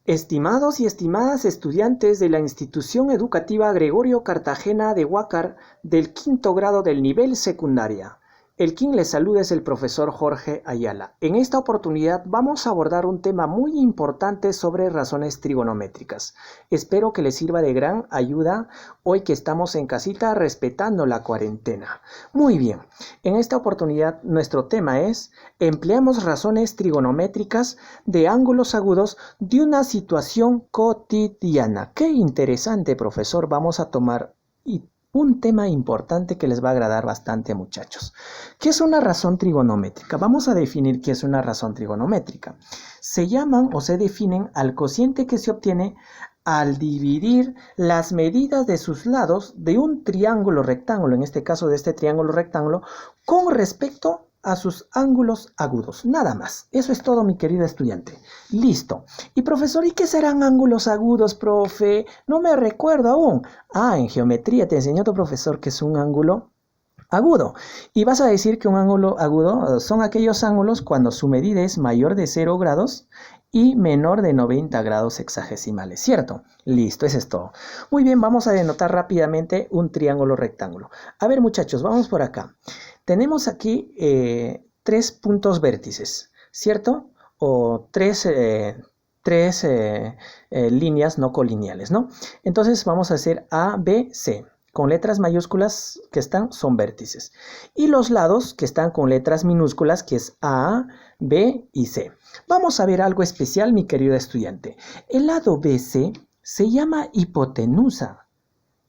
Estimados y estimadas estudiantes de la Institución Educativa Gregorio Cartagena de Huácar del quinto grado del nivel secundaria, quien les saluda es el profesor Jorge Ayala. En esta oportunidad vamos a abordar un tema muy importante sobre razones trigonométricas. Espero que les sirva de gran ayuda hoy que estamos en casita respetando la cuarentena. Muy bien, en esta oportunidad nuestro tema es: empleamos razones trigonométricas de ángulos agudos de una situación cotidiana. Qué interesante, profesor. Vamos a tomar un tema importante que les va a agradar bastante, muchachos. ¿Qué es una razón trigonométrica? Vamos a definir qué es una razón trigonométrica. Se llaman o se definen al cociente que se obtiene al dividir las medidas de sus lados de un triángulo rectángulo, en este caso de este triángulo rectángulo, con respecto a sus ángulos agudos. Nada más. Eso es todo, mi querido estudiante. Listo. Y profesor, ¿y qué serán ángulos agudos, profe? No me recuerdo aún. En geometría te enseñó tu profesor que es un ángulo agudo. Y vas a decir que un ángulo agudo son aquellos ángulos cuando su medida es mayor de 0 grados y menor de 90 grados hexagesimales, ¿cierto? Listo, eso es todo. Muy bien, vamos a denotar rápidamente un triángulo rectángulo. A ver, muchachos, vamos por acá. Tenemos aquí 3 puntos vértices, ¿cierto? O tres líneas no colineales, ¿no? Entonces vamos a hacer A, B, C. Con letras mayúsculas que son vértices. Y los lados que están con letras minúsculas, que es A, B y C. Vamos a ver algo especial, mi querido estudiante. El lado BC se llama hipotenusa.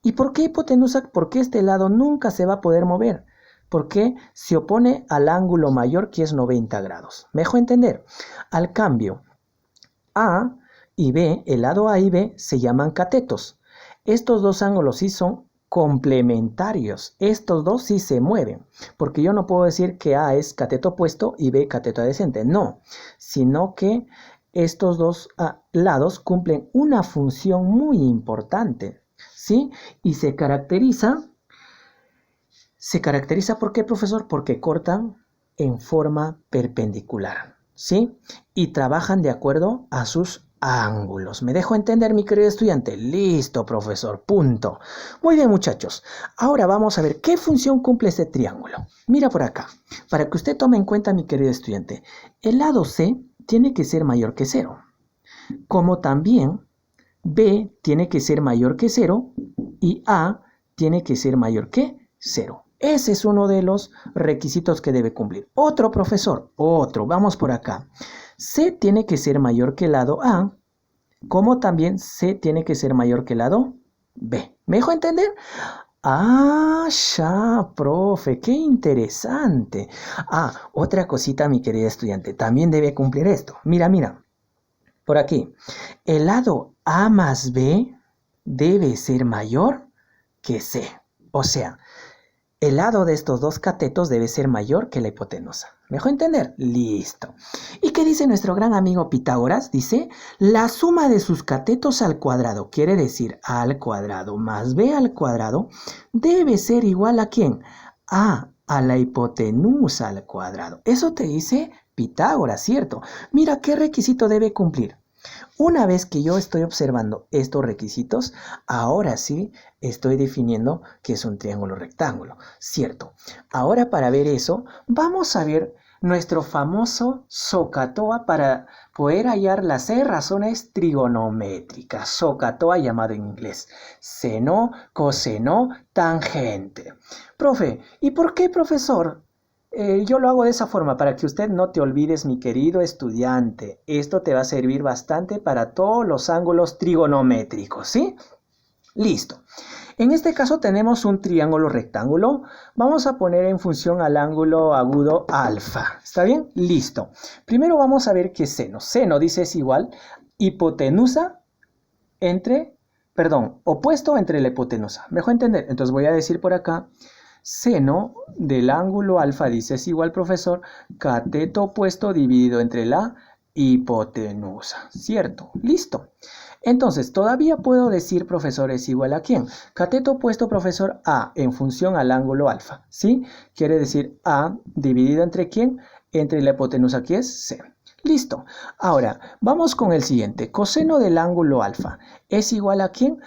¿Y por qué hipotenusa? Porque este lado nunca se va a poder mover. Porque se opone al ángulo mayor, que es 90 grados. ¿Me dejo entender? Al cambio, A y B, el lado A y B, se llaman catetos. Estos dos ángulos sí son complementarios. Estos dos sí se mueven, porque yo no puedo decir que A es cateto opuesto y B cateto adyacente, no, sino que estos dos lados cumplen una función muy importante, ¿sí? Y se caracteriza ¿por qué, profesor? Porque cortan en forma perpendicular, ¿sí? Y trabajan de acuerdo a sus ángulos. ¿Me dejo entender, mi querido estudiante? Listo, profesor, punto. Muy bien, muchachos. Ahora vamos a ver qué función cumple este triángulo. Mira por acá, para que usted tome en cuenta, mi querido estudiante. El lado C tiene que ser mayor que 0, como también B tiene que ser mayor que 0 y A tiene que ser mayor que 0. Ese es uno de los requisitos que debe cumplir. Otro, profesor, otro. Vamos por acá. C tiene que ser mayor que el lado A, como también C tiene que ser mayor que el lado B. ¿Me dejo entender? Ya, profe, qué interesante. Otra cosita, mi querida estudiante, también debe cumplir esto. Mira, por aquí. El lado A más B debe ser mayor que C. O sea, el lado de estos dos catetos debe ser mayor que la hipotenusa. ¿Me dejó entender? Listo. ¿Y qué dice nuestro gran amigo Pitágoras? Dice, la suma de sus catetos al cuadrado, quiere decir A al cuadrado más B al cuadrado, debe ser igual ¿a quién? A la hipotenusa al cuadrado. Eso te dice Pitágoras, ¿cierto? Mira qué requisito debe cumplir. Una vez que yo estoy observando estos requisitos, ahora sí estoy definiendo que es un triángulo rectángulo, ¿cierto? Ahora, para ver eso, vamos a ver nuestro famoso SOHCAHTOA para poder hallar las 6 razones trigonométricas. SOHCAHTOA, llamado en inglés seno, coseno, tangente. Profe, ¿y por qué, profesor? Yo lo hago de esa forma para que usted no te olvides, mi querido estudiante. Esto te va a servir bastante para todos los ángulos trigonométricos, ¿sí? Listo. En este caso tenemos un triángulo rectángulo. Vamos a poner en función al ángulo agudo alfa. ¿Está bien? Listo. Primero vamos a ver qué es seno. Seno, dice, es igual hipotenusa opuesto entre la hipotenusa. ¿Me dejó entender? Entonces voy a decir por acá, seno del ángulo alfa, dice, es igual, profesor, cateto opuesto dividido entre la hipotenusa, ¿cierto? Listo. Entonces, todavía puedo decir, profesor, es igual ¿a quién? Cateto opuesto, profesor, A en función al ángulo alfa, ¿sí? Quiere decir A dividido entre ¿quién? Entre la hipotenusa, que es C. Listo. Ahora, vamos con el siguiente. Coseno del ángulo alfa es igual a ¿quién?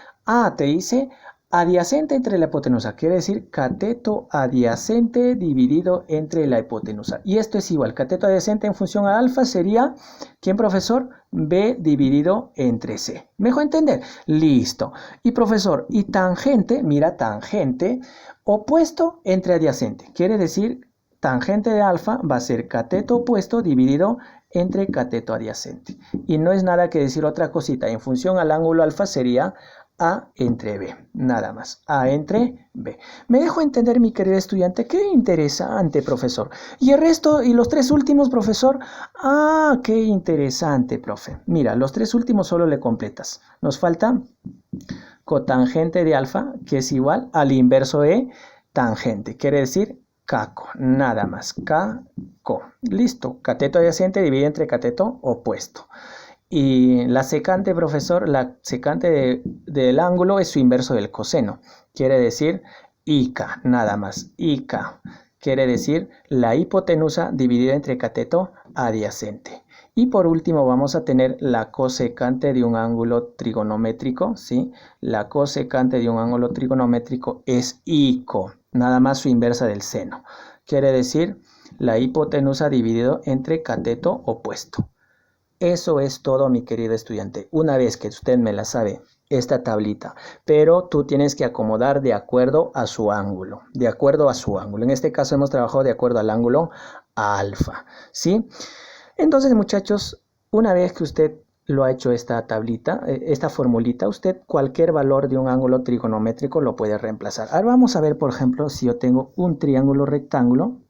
Te dice adyacente entre la hipotenusa. Quiere decir cateto adyacente dividido entre la hipotenusa. Y esto es igual. Cateto adyacente en función a alfa sería, ¿quién, profesor? B dividido entre C. ¿Mejor entender? Listo. Y profesor, y tangente, mira, tangente, opuesto entre adyacente. Quiere decir, tangente de alfa va a ser cateto opuesto dividido entre cateto adyacente. Y no es nada que decir otra cosita. En función al ángulo alfa sería A entre B. Nada más. A entre B. ¿Me dejo entender, mi querido estudiante? Qué interesante, profesor. Y el resto, y los tres últimos, profesor. Qué interesante, profe. Mira, los tres últimos solo le completas. Nos falta cotangente de alfa, que es igual al inverso de tangente. Quiere decir caco, nada más, caco. Listo, cateto adyacente divide entre cateto opuesto. Y la secante, profesor, la secante del ángulo es su inverso del coseno. Quiere decir ica, nada más, ica. Quiere decir la hipotenusa dividida entre cateto adyacente. Y por último vamos a tener la cosecante de un ángulo trigonométrico, ¿sí? La cosecante de un ángulo trigonométrico es ico, nada más su inversa del seno. Quiere decir la hipotenusa dividido entre cateto opuesto. Eso es todo, mi querido estudiante. Una vez que usted me la sabe, esta tablita, pero tú tienes que acomodar de acuerdo a su ángulo, de acuerdo a su ángulo. En este caso hemos trabajado de acuerdo al ángulo alfa, ¿sí? Entonces, muchachos, una vez que usted lo ha hecho esta tablita, esta formulita, usted cualquier valor de un ángulo trigonométrico lo puede reemplazar. Ahora vamos a ver, por ejemplo, si yo tengo un triángulo rectángulo,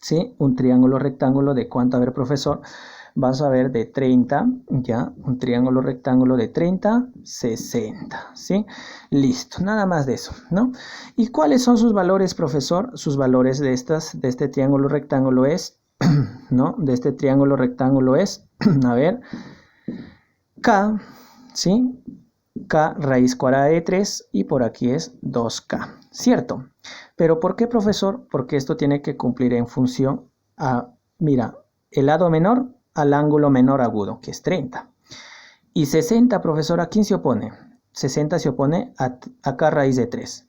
¿sí? Un triángulo rectángulo de cuánto, a ver, profesor. Vas a ver de 30, ya, un triángulo rectángulo de 30, 60, ¿sí? Listo, nada más de eso, ¿no? ¿Y cuáles son sus valores, profesor? Sus valores de este triángulo rectángulo es, ¿no? De este triángulo rectángulo es, a ver, K, ¿sí? K raíz cuadrada de 3 y por aquí es 2K, ¿cierto? ¿Pero por qué, profesor? Porque esto tiene que cumplir en función a, mira, el lado menor al ángulo menor agudo, que es 30. Y 60, profesor, ¿a quién se opone? 60 se opone a K raíz de 3.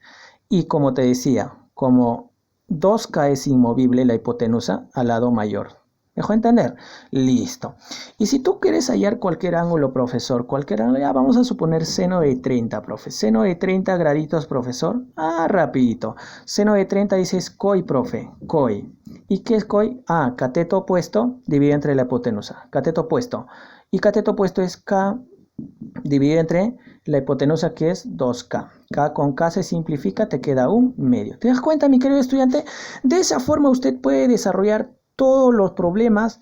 Y como te decía, como 2K es inmovible, la hipotenusa al lado mayor. ¿Me dejó entender? Listo. Y si tú quieres hallar cualquier ángulo, profesor, cualquier ángulo, ya vamos a suponer seno de 30, profe. Seno de 30 graditos, profesor. Rapidito. Seno de 30 dices coi, profe, coi. ¿Y qué es coi? Cateto opuesto dividido entre la hipotenusa. Cateto opuesto. Y cateto opuesto es K dividido entre la hipotenusa, que es 2K. K con K se simplifica, te queda un medio. ¿Te das cuenta, mi querido estudiante? De esa forma usted puede desarrollar todos los problemas,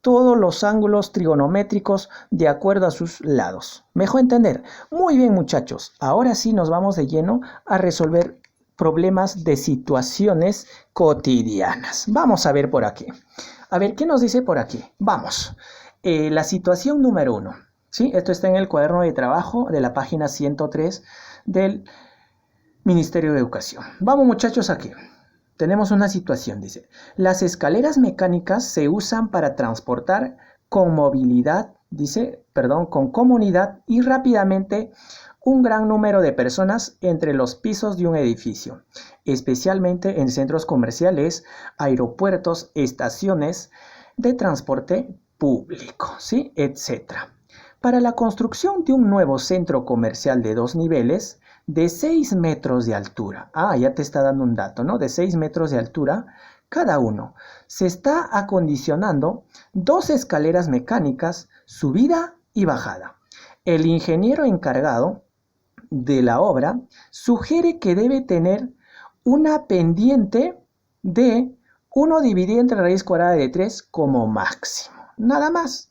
todos los ángulos trigonométricos de acuerdo a sus lados. ¿Me dejó entender? Muy bien, muchachos. Ahora sí nos vamos de lleno a resolver problemas de situaciones cotidianas. Vamos a ver por aquí. A ver, ¿qué nos dice por aquí? Vamos. La situación número 1. ¿Sí? Esto está en el cuaderno de trabajo de la página 103 del Ministerio de Educación. Vamos, muchachos, aquí. Tenemos una situación, dice. Las escaleras mecánicas se usan para transportar con movilidad, con comodidad y rápidamente un gran número de personas entre los pisos de un edificio, especialmente en centros comerciales, aeropuertos, estaciones de transporte público, ¿sí? Etcétera. Para la construcción de un nuevo centro comercial de 2 niveles, de 6 metros de altura, ya te está dando un dato, ¿no? De 6 metros de altura cada uno, se está acondicionando 2 escaleras mecánicas, subida y bajada. El ingeniero encargado de la obra sugiere que debe tener una pendiente de 1 dividido entre raíz cuadrada de 3 como máximo, nada más.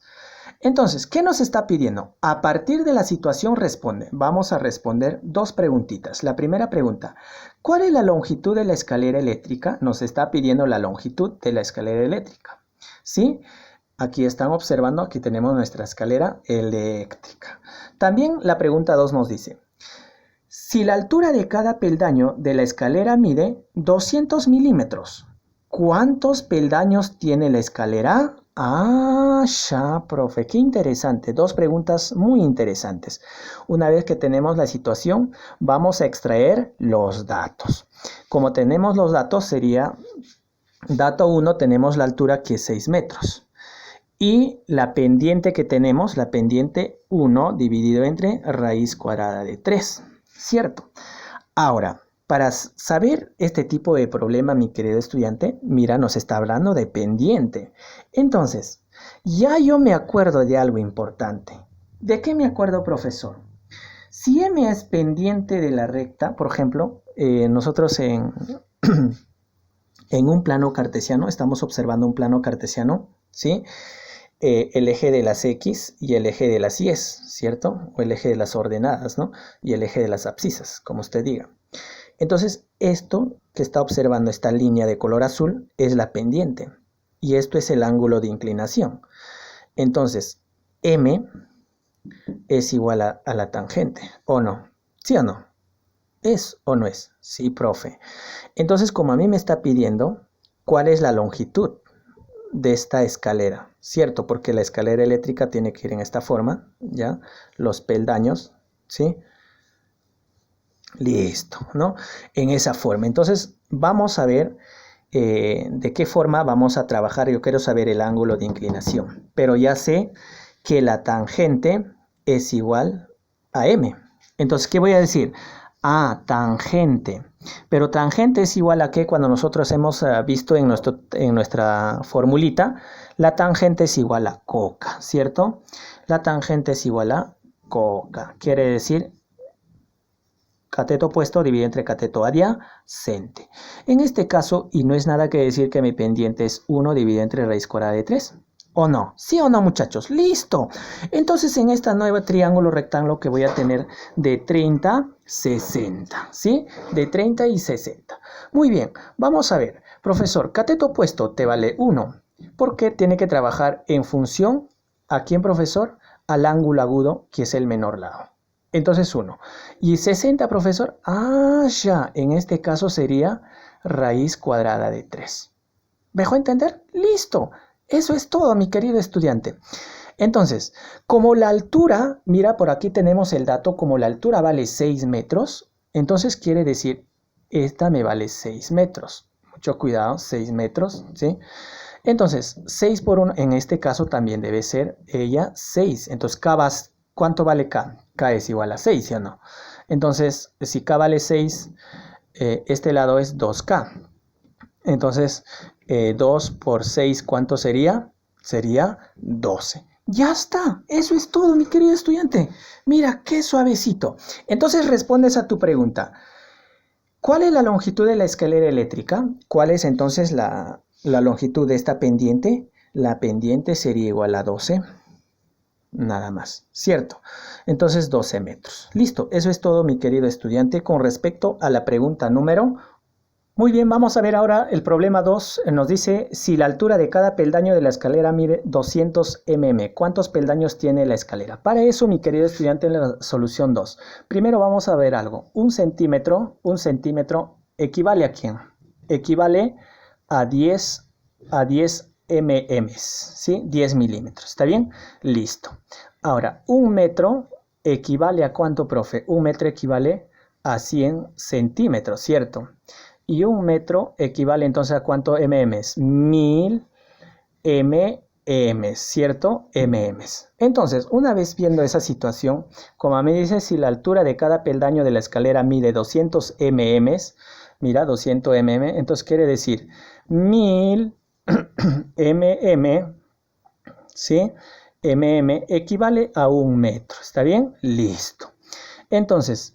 Entonces, ¿qué nos está pidiendo? A partir de la situación responde. Vamos a responder 2 preguntitas. La primera pregunta, ¿cuál es la longitud de la escalera eléctrica? Nos está pidiendo la longitud de la escalera eléctrica. ¿Sí? Aquí están observando, aquí tenemos nuestra escalera eléctrica. También la pregunta 2 nos dice, si la altura de cada peldaño de la escalera mide 200 milímetros, ¿cuántos peldaños tiene la escalera? Ah, ya, profe, qué interesante. Dos preguntas muy interesantes. Una vez que tenemos la situación, vamos a extraer los datos. Como tenemos los datos, sería, dato 1, tenemos la altura que es 6 metros. Y la pendiente que tenemos, la pendiente 1 dividido entre raíz cuadrada de 3, ¿cierto? Ahora, para saber este tipo de problema, mi querido estudiante, mira, nos está hablando de pendiente. Entonces, ya yo me acuerdo de algo importante. ¿De qué me acuerdo, profesor? Si M es pendiente de la recta, por ejemplo, nosotros en un plano cartesiano, estamos observando un plano cartesiano, ¿sí? El eje de las X y el eje de las Y, ¿cierto? O el eje de las ordenadas, ¿no? Y el eje de las abscisas, como usted diga. Entonces, esto que está observando, esta línea de color azul, es la pendiente. Y esto es el ángulo de inclinación. Entonces, M es igual a la tangente, ¿o no? ¿Sí o no? ¿Es o no es? Sí, profe. Entonces, como a mí me está pidiendo, ¿cuál es la longitud de esta escalera? ¿Cierto? Porque la escalera eléctrica tiene que ir en esta forma, ¿ya? Los peldaños, ¿sí? Listo, ¿no? En esa forma. Entonces, vamos a ver de qué forma vamos a trabajar. Yo quiero saber el ángulo de inclinación, pero ya sé que la tangente es igual a M. Entonces, ¿qué voy a decir? Ah, tangente. Pero tangente es igual a que cuando nosotros hemos visto en nuestra formulita, la tangente es igual a coca, ¿cierto? La tangente es igual a coca. Quiere decir cateto opuesto dividido entre cateto adyacente. En este caso, y no es nada que decir que mi pendiente es 1 dividido entre raíz cuadrada de 3. ¿O no? ¿Sí o no, muchachos? ¡Listo! Entonces, en esta nueva triángulo rectángulo que voy a tener de 30, 60, ¿sí? De 30 y 60. Muy bien, vamos a ver. Profesor, cateto opuesto te vale 1, porque tiene que trabajar en función, ¿a quién, profesor? Al ángulo agudo, que es el menor lado. Entonces 1. ¿Y 60, profesor? Ah, ya. En este caso sería raíz cuadrada de 3. ¿Me dejó entender? ¡Listo! Eso es todo, mi querido estudiante. Entonces, como la altura, mira, por aquí tenemos el dato, como la altura vale 6 metros, entonces quiere decir, esta me vale 6 metros. Mucho cuidado, 6 metros, ¿sí? Entonces, 6 por 1, en este caso también debe ser ella 6. Entonces, ¿cuánto vale K? K es igual a 6, ¿sí o no? Entonces, si K vale 6, este lado es 2K. Entonces, 2 por 6, ¿cuánto sería? Sería 12. Ya está, eso es todo, mi querido estudiante. Mira, qué suavecito. Entonces respondes a tu pregunta. ¿Cuál es la longitud de la escalera eléctrica? ¿Cuál es entonces la longitud de esta pendiente? La pendiente sería igual a 12. Nada más, ¿cierto? Entonces 12 metros. Listo, eso es todo, mi querido estudiante, con respecto a la pregunta número. Muy bien, vamos a ver ahora el problema 2. Nos dice si la altura de cada peldaño de la escalera mide 200 mm. ¿Cuántos peldaños tiene la escalera? Para eso, mi querido estudiante, en la solución 2. Primero vamos a ver algo. Un centímetro equivale ¿a quién? Equivale a 10 mm, ¿sí? 10 milímetros, ¿está bien? Listo. Ahora, un metro equivale a ¿cuánto, profe? Un metro equivale a 100 centímetros, ¿cierto? Y un metro equivale entonces a ¿cuánto mm? 1000 mm, ¿cierto? Mm. Entonces, una vez viendo esa situación, como me dice si la altura de cada peldaño de la escalera mide 200 mm, mira, 200 mm, entonces quiere decir 1000 mm, ¿sí? Mm equivale a un metro, ¿está bien? Listo. Entonces,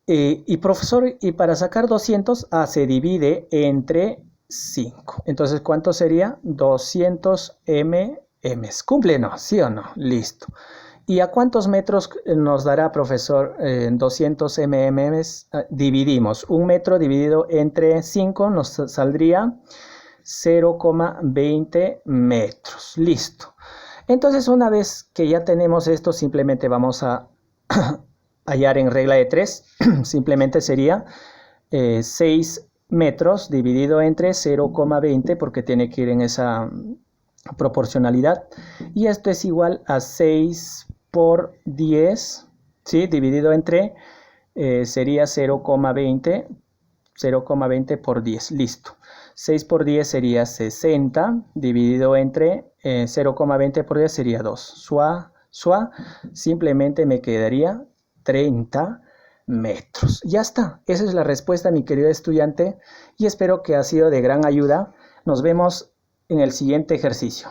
y profesor, y para sacar 200, se divide entre 5. Entonces, ¿cuánto sería? 200 mm. ¿Cumple no? ¿Sí o no? Listo. ¿Y a cuántos metros nos dará, profesor, 200 mm? Dividimos. Un metro dividido entre 5 nos saldría 0,20 metros. Listo. Entonces, una vez que ya tenemos esto, simplemente vamos a hallar en regla de 3, simplemente sería 6 metros dividido entre 0,20, porque tiene que ir en esa proporcionalidad, y esto es igual a 6 por 10, ¿sí? Dividido entre, sería 0,20 por 10, listo. 6 por 10 sería 60, dividido entre 0,20 por 10 sería 2. Simplemente me quedaría 30 metros. Ya está, esa es la respuesta, mi querido estudiante, y espero que ha sido de gran ayuda. Nos vemos en el siguiente ejercicio.